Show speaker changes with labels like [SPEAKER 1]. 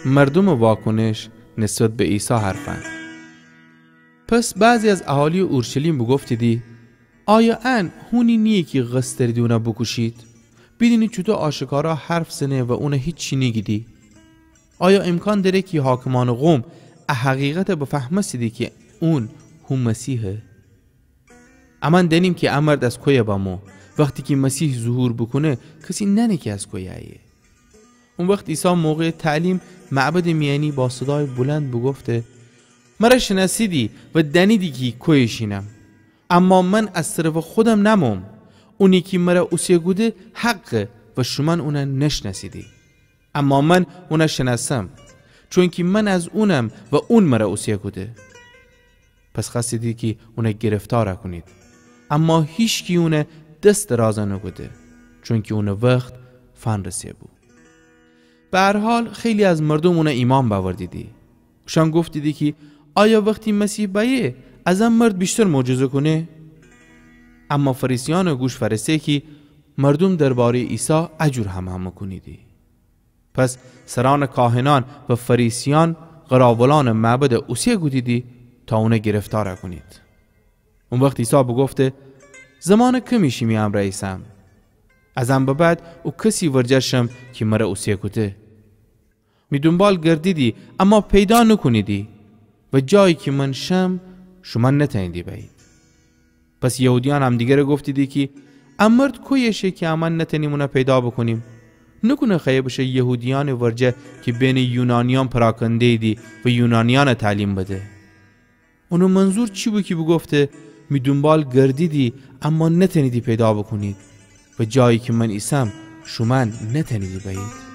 [SPEAKER 1] مردم واکنش نسبت به عیسی حرفند. پس بعضی از اهالی اورشلیم بگفتیدی آیا ان هونی نیه که قصد دارید اونه بکشید؟ بیدینی چطور آشکارا حرف زنه و اونه هیچ چی نگیدی؟ آیا امکان داره که حاکمان قوم حقیقت بفهمسیدی که اون هم مسیحه؟ اما دنیم که امرد از کوی بامو وقتی که مسیح ظهور بکنه کسی ننه که از کوی ایه. اون وقت عیسی موقع تعلیم معبد میانی با صدای بلند بگفته مرا شناسیدی و دنیدی که کویشینم، اما من از طرف خودم نموم. اونی که مرا اوسیه گوده حقه و شما اونه نشناسیدی، اما من اونه شناسم چون که من از اونم و اون مرا اوسیه گوده. پس خواستیدی که اونه گرفتار کنید، اما هیچ کی اونه دست درازه نگوده چون که اونه وقت فن رسیه بود. به هر حال خیلی از مردم اونه ایمان باوردیدی. شان گفتیدی که آیا وقتی مسیح بیه از هم مرد بیشتر معجزه کنه؟ اما فریسیان گوش فرسته که مردم درباره عیسی اجور هم کنیدی. پس سران کاهنان و فریسیان قراولان معبد اوسیه گودیدی تا اونه گرفتار کنید. اون وقت عیسی بگفته زمان کمیشی میام رئیسم، ازم به بعد او کسی ورجشم که مرا اوسیه گوده. می دنبال گردیدی اما پیدا نکنیدی و جایی که من شم شما نتایندی بایید. پس یهودیان هم دیگر گفتیدی که امرد کویشه که امان نتنیمونه پیدا بکنیم. نکنه خیلی بشه یهودیان ورجه که بین یونانیان پراکنده دی و یونانیان تعلیم بده. اونو منظور چی بود که بگفته می دنبال گردیدی اما نتنیدی پیدا بکنید و جایی که من ایسم شما نتنیدی بایید.